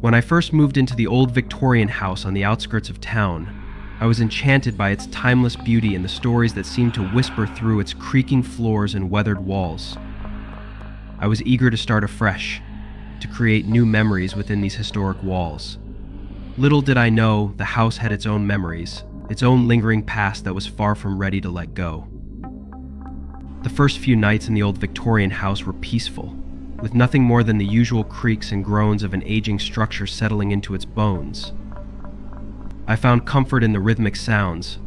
When I first moved into the old Victorian house on the outskirts of town, I was enchanted by its timeless beauty and the stories that seemed to whisper through its creaking floors and weathered walls. I was eager to start afresh, to create new memories within these historic walls. Little did I know the house had its own memories, its own lingering past that was far from ready to let go. The first few nights in the old Victorian house were peaceful, with nothing more than the usual creaks and groans of an aging structure settling into its bones. I found comfort in the rhythmic sounds,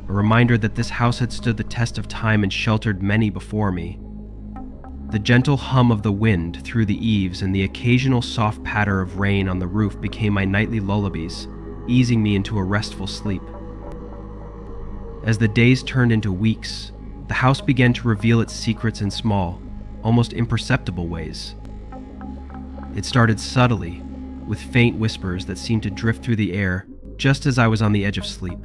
a reminder that this house had stood the test of time and sheltered many before me. The gentle hum of the wind through the eaves and the occasional soft patter of rain on the roof became my nightly lullabies, easing me into a restful sleep. As the days turned into weeks, the house began to reveal its secrets in small, almost imperceptible ways. It started subtly, with faint whispers that seemed to drift through the air just as I was on the edge of sleep.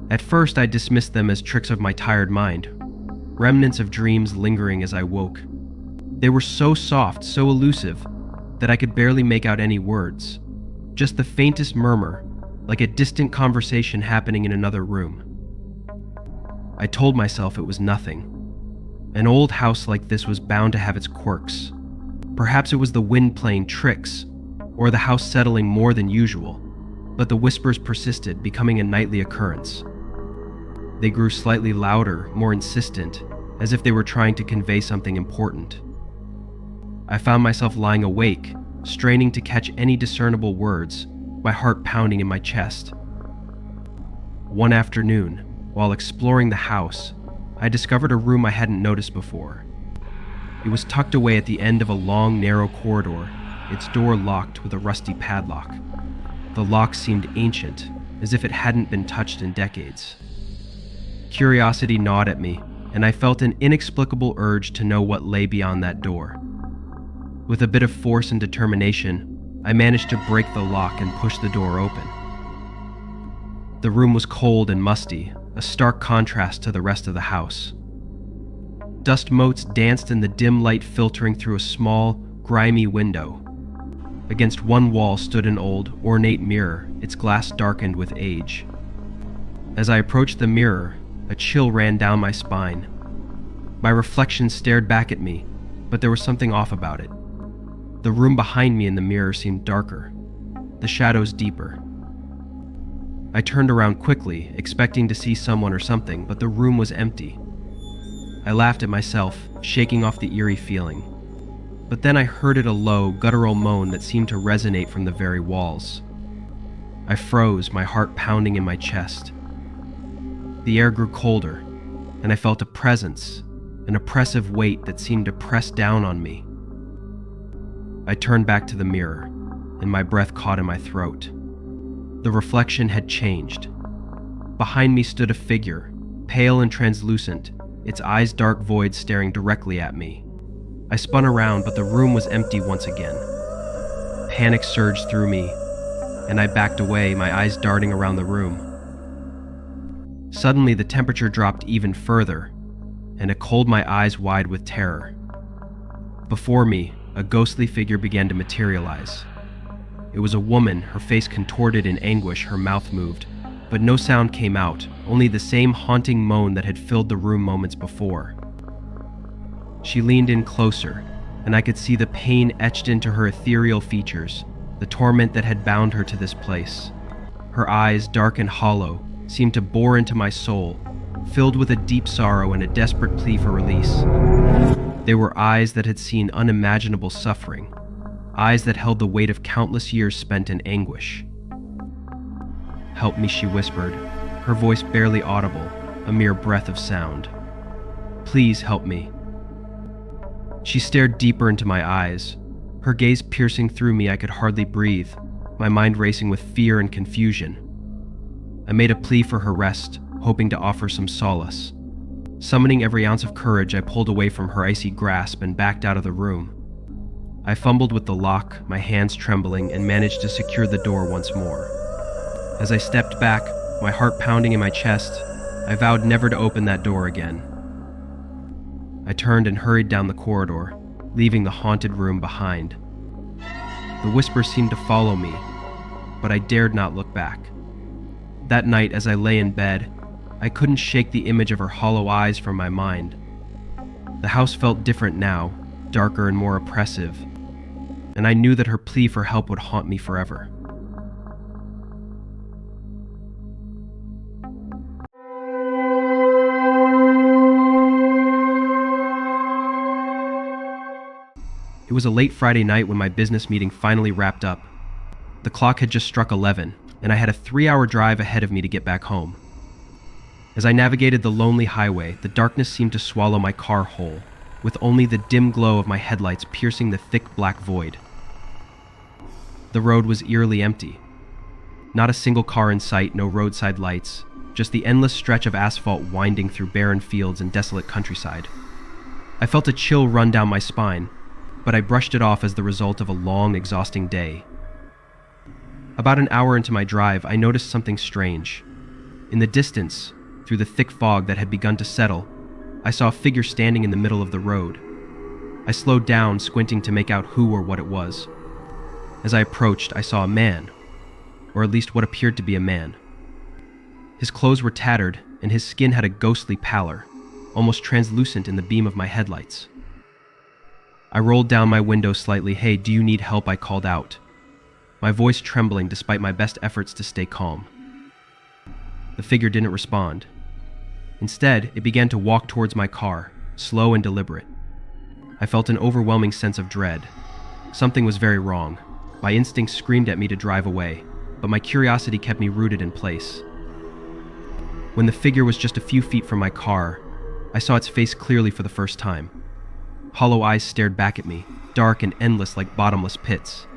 At first, I dismissed them as tricks of my tired mind, remnants of dreams lingering as I woke. They were so soft, so elusive, that I could barely make out any words, just the faintest murmur, like a distant conversation happening in another room. I told myself it was nothing. An old house like this was bound to have its quirks. Perhaps it was the wind playing tricks, or the house settling more than usual, but the whispers persisted, becoming a nightly occurrence. They grew slightly louder, more insistent, as if they were trying to convey something important. I found myself lying awake, straining to catch any discernible words, my heart pounding in my chest. One afternoon, while exploring the house, I discovered a room I hadn't noticed before. It was tucked away at the end of a long, narrow corridor, its door locked with a rusty padlock. The lock seemed ancient, as if it hadn't been touched in decades. Curiosity gnawed at me, and I felt an inexplicable urge to know what lay beyond that door. With a bit of force and determination, I managed to break the lock and push the door open. The room was cold and musty, a stark contrast to the rest of the house. Dust motes danced in the dim light filtering through a small, grimy window. Against one wall stood an old, ornate mirror, its glass darkened with age. As I approached the mirror, a chill ran down my spine. My reflection stared back at me, but there was something off about it. The room behind me in the mirror seemed darker, the shadows deeper. I turned around quickly, expecting to see someone or something, but the room was empty. I laughed at myself, shaking off the eerie feeling. But then I heard a low, guttural moan that seemed to resonate from the very walls. I froze, my heart pounding in my chest. The air grew colder, and I felt a presence, an oppressive weight that seemed to press down on me. I turned back to the mirror, and my breath caught in my throat. The reflection had changed. Behind me stood a figure, pale and translucent, its eyes dark voids staring directly at me. I spun around, but the room was empty once again. Panic surged through me, and I backed away, my eyes darting around the room. Suddenly, the temperature dropped even further, and it cold my eyes wide with terror. Before me, a ghostly figure began to materialize. It was a woman, her face contorted in anguish, her mouth moved, but no sound came out, only the same haunting moan that had filled the room moments before. She leaned in closer, and I could see the pain etched into her ethereal features, the torment that had bound her to this place. Her eyes, dark and hollow, seemed to bore into my soul, filled with a deep sorrow and a desperate plea for release. They were eyes that had seen unimaginable suffering, eyes that held the weight of countless years spent in anguish. "Help me," she whispered, her voice barely audible, a mere breath of sound. "Please help me." She stared deeper into my eyes, her gaze piercing through me. I could hardly breathe, my mind racing with fear and confusion. I made a plea for her rest, hoping to offer some solace. Summoning every ounce of courage, I pulled away from her icy grasp and backed out of the room. I fumbled with the lock, my hands trembling, and managed to secure the door once more. As I stepped back, my heart pounding in my chest, I vowed never to open that door again. I turned and hurried down the corridor, leaving the haunted room behind. The whispers seemed to follow me, but I dared not look back. That night, as I lay in bed, I couldn't shake the image of her hollow eyes from my mind. The house felt different now, darker and more oppressive, and I knew that her plea for help would haunt me forever. It was a late Friday night when my business meeting finally wrapped up. The clock had just struck 11, and I had a 3-hour drive ahead of me to get back home. As I navigated the lonely highway, the darkness seemed to swallow my car whole, with only the dim glow of my headlights piercing the thick black void. The road was eerily empty. Not a single car in sight, no roadside lights, just the endless stretch of asphalt winding through barren fields and desolate countryside. I felt a chill run down my spine, but I brushed it off as the result of a long, exhausting day. About an hour into my drive, I noticed something strange. In the distance, through the thick fog that had begun to settle, I saw a figure standing in the middle of the road. I slowed down, squinting to make out who or what it was. As I approached, I saw a man, or at least what appeared to be a man. His clothes were tattered, and his skin had a ghostly pallor, almost translucent in the beam of my headlights. I rolled down my window slightly. "Hey, do you need help?" I called out, my voice trembling despite my best efforts to stay calm. The figure didn't respond. Instead, it began to walk towards my car, slow and deliberate. I felt an overwhelming sense of dread. Something was very wrong. My instincts screamed at me to drive away, but my curiosity kept me rooted in place. When the figure was just a few feet from my car, I saw its face clearly for the first time. Hollow eyes stared back at me, dark and endless like bottomless pits.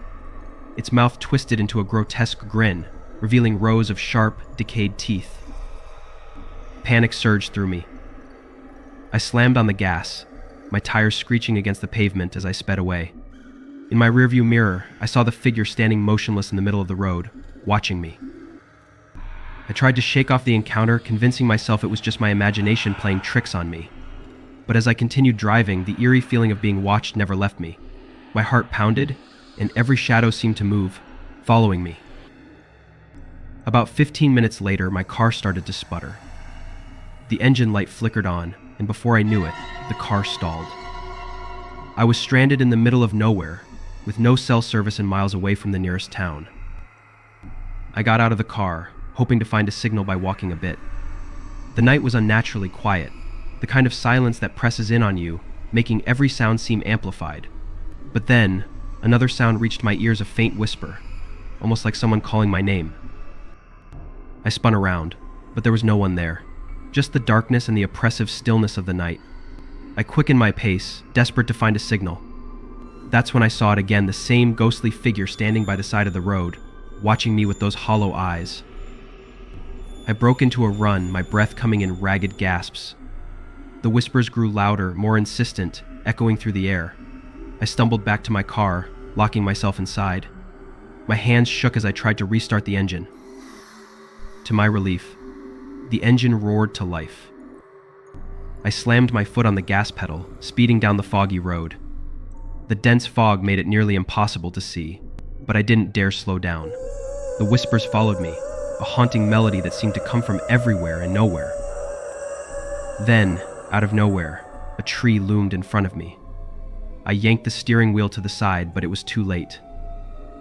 Its mouth twisted into a grotesque grin, revealing rows of sharp, decayed teeth. Panic surged through me. I slammed on the gas, my tires screeching against the pavement as I sped away. In my rearview mirror, I saw the figure standing motionless in the middle of the road, watching me. I tried to shake off the encounter, convincing myself it was just my imagination playing tricks on me. But as I continued driving, the eerie feeling of being watched never left me. My heart pounded, and every shadow seemed to move, following me. About 15 minutes later, my car started to sputter. The engine light flickered on, and before I knew it, the car stalled. I was stranded in the middle of nowhere, with no cell service and miles away from the nearest town. I got out of the car, hoping to find a signal by walking a bit. The night was unnaturally quiet, the kind of silence that presses in on you, making every sound seem amplified. But then, another sound reached my ears, a faint whisper, almost like someone calling my name. I spun around, but there was no one there, just the darkness and the oppressive stillness of the night. I quickened my pace, desperate to find a signal. That's when I saw it again, the same ghostly figure standing by the side of the road, watching me with those hollow eyes. I broke into a run, my breath coming in ragged gasps. The whispers grew louder, more insistent, echoing through the air. I stumbled back to my car, locking myself inside. My hands shook as I tried to restart the engine. To my relief, the engine roared to life. I slammed my foot on the gas pedal, speeding down the foggy road. The dense fog made it nearly impossible to see, but I didn't dare slow down. The whispers followed me, a haunting melody that seemed to come from everywhere and nowhere. Then, out of nowhere, a tree loomed in front of me. I yanked the steering wheel to the side, but it was too late.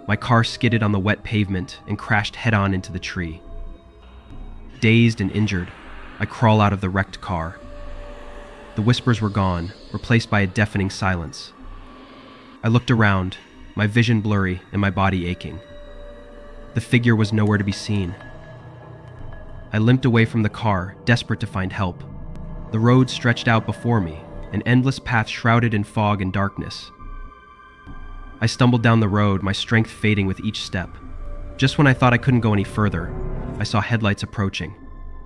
My car skidded on the wet pavement and crashed head-on into the tree. Dazed and injured, I crawl out of the wrecked car. The whispers were gone, replaced by a deafening silence. I looked around, my vision blurry and my body aching. The figure was nowhere to be seen. I limped away from the car, desperate to find help. The road stretched out before me, an endless path shrouded in fog and darkness. I stumbled down the road, my strength fading with each step. Just when I thought I couldn't go any further, I saw headlights approaching.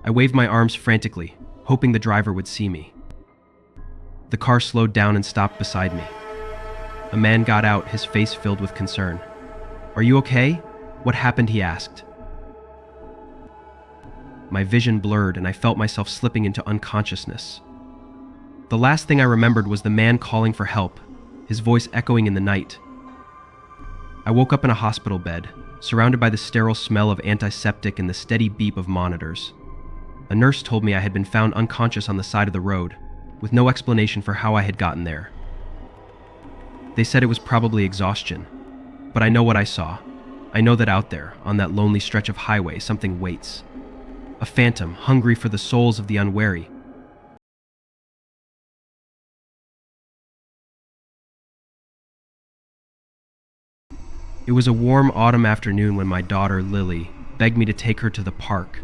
I waved my arms frantically, hoping the driver would see me. The car slowed down and stopped beside me. A man got out, his face filled with concern. "Are you okay? What happened?" he asked. My vision blurred and I felt myself slipping into unconsciousness. The last thing I remembered was the man calling for help, his voice echoing in the night. I woke up in a hospital bed, surrounded by the sterile smell of antiseptic and the steady beep of monitors. A nurse told me I had been found unconscious on the side of the road, with no explanation for how I had gotten there. They said it was probably exhaustion, but I know what I saw. I know that out there, on that lonely stretch of highway, something waits. A phantom, hungry for the souls of the unwary. It was a warm autumn afternoon when my daughter, Lily, begged me to take her to the park.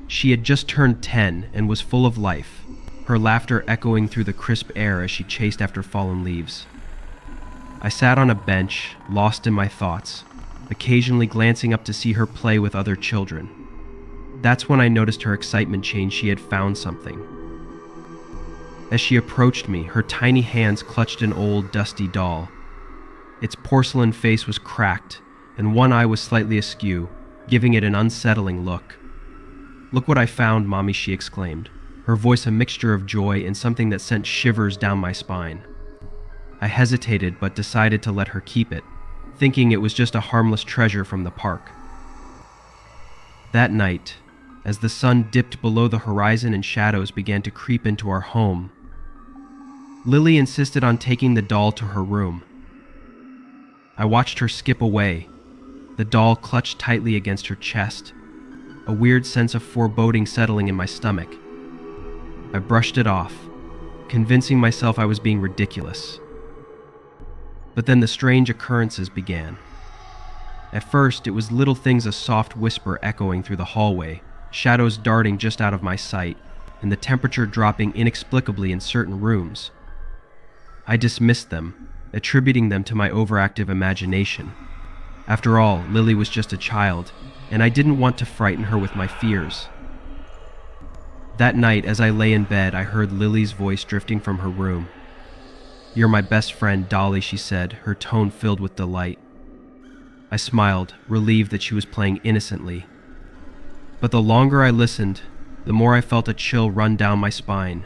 She had just turned 10 and was full of life, her laughter echoing through the crisp air as she chased after fallen leaves. I sat on a bench, lost in my thoughts, occasionally glancing up to see her play with other children. That's when I noticed her excitement change. She had found something. As she approached me, her tiny hands clutched an old, dusty doll. Its porcelain face was cracked, and one eye was slightly askew, giving it an unsettling look. "Look what I found, Mommy," she exclaimed, her voice a mixture of joy and something that sent shivers down my spine. I hesitated but decided to let her keep it, thinking it was just a harmless treasure from the park. That night, as the sun dipped below the horizon and shadows began to creep into our home, Lily insisted on taking the doll to her room. I watched her skip away, the doll clutched tightly against her chest, a weird sense of foreboding settling in my stomach. I brushed it off, convincing myself I was being ridiculous. But then the strange occurrences began. At first, it was little things, a soft whisper echoing through the hallway, shadows darting just out of my sight, and the temperature dropping inexplicably in certain rooms. I dismissed them, attributing them to my overactive imagination. After all, Lily was just a child, and I didn't want to frighten her with my fears. That night, as I lay in bed, I heard Lily's voice drifting from her room. "You're my best friend, Dolly," she said, her tone filled with delight. I smiled, relieved that she was playing innocently. But the longer I listened, the more I felt a chill run down my spine.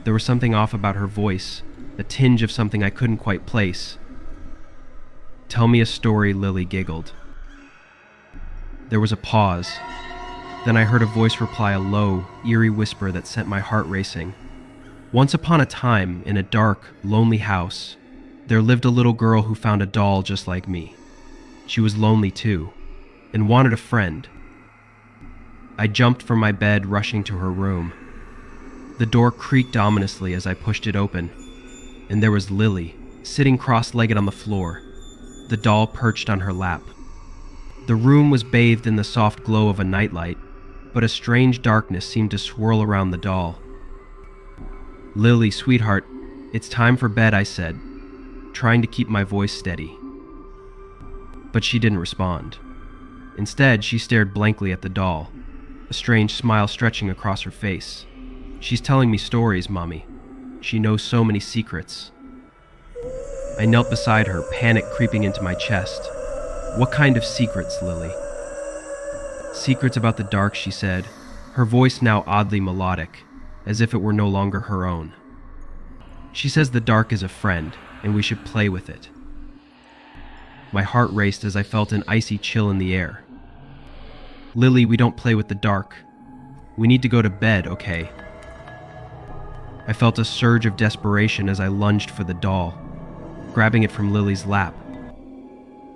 There was something off about her voice, a tinge of something I couldn't quite place. "Tell me a story," Lily giggled. There was a pause. Then I heard a voice reply, a low, eerie whisper that sent my heart racing. "Once upon a time, in a dark, lonely house, there lived a little girl who found a doll just like me. She was lonely too, and wanted a friend." I jumped from my bed, rushing to her room. The door creaked ominously as I pushed it open, and there was Lily, sitting cross-legged on the floor, the doll perched on her lap. The room was bathed in the soft glow of a nightlight, but a strange darkness seemed to swirl around the doll. "Lily, sweetheart, it's time for bed," I said, trying to keep my voice steady. But she didn't respond. Instead, she stared blankly at the doll, a strange smile stretching across her face. "She's telling me stories, Mommy. She knows so many secrets." I knelt beside her, panic creeping into my chest. "What kind of secrets, Lily?" "Secrets about the dark," she said, her voice now oddly melodic, as if it were no longer her own. "She says the dark is a friend, and we should play with it." My heart raced as I felt an icy chill in the air. "Lily, we don't play with the dark. We need to go to bed, okay?" I felt a surge of desperation as I lunged for the doll, grabbing it from Lily's lap.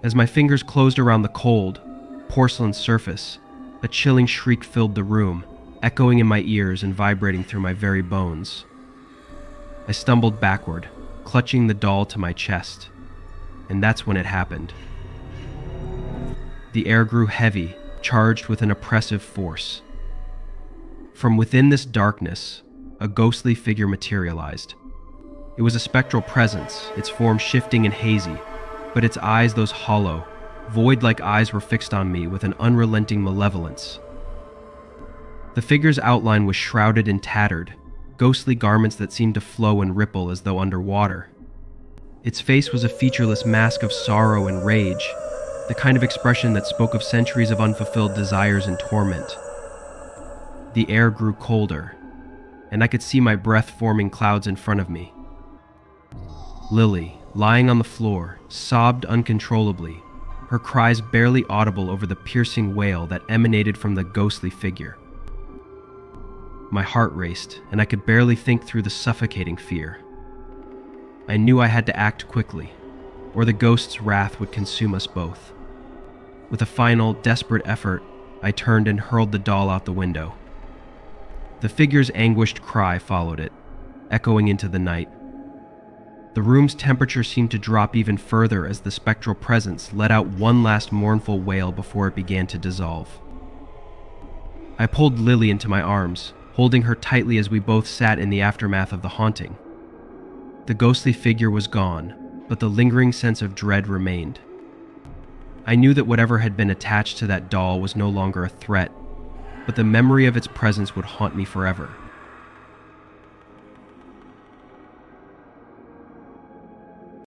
As my fingers closed around the cold, porcelain surface, a chilling shriek filled the room, echoing in my ears and vibrating through my very bones. I stumbled backward, clutching the doll to my chest, and that's when it happened. The air grew heavy, charged with an oppressive force. From within this darkness, a ghostly figure materialized. It was a spectral presence, its form shifting and hazy, but its eyes, those hollow, void-like eyes, were fixed on me with an unrelenting malevolence. The figure's outline was shrouded in tattered, ghostly garments that seemed to flow and ripple as though underwater. Its face was a featureless mask of sorrow and rage, the kind of expression that spoke of centuries of unfulfilled desires and torment. The air grew colder, and I could see my breath forming clouds in front of me. "Lily," lying on the floor, sobbed uncontrollably, her cries barely audible over the piercing wail that emanated from the ghostly figure. My heart raced, and I could barely think through the suffocating fear. I knew I had to act quickly, or the ghost's wrath would consume us both. With a final, desperate effort, I turned and hurled the doll out the window. The figure's anguished cry followed it, echoing into the night. The room's temperature seemed to drop even further as the spectral presence let out one last mournful wail before it began to dissolve. I pulled Lily into my arms, holding her tightly as we both sat in the aftermath of the haunting. The ghostly figure was gone, but the lingering sense of dread remained. I knew that whatever had been attached to that doll was no longer a threat, but the memory of its presence would haunt me forever.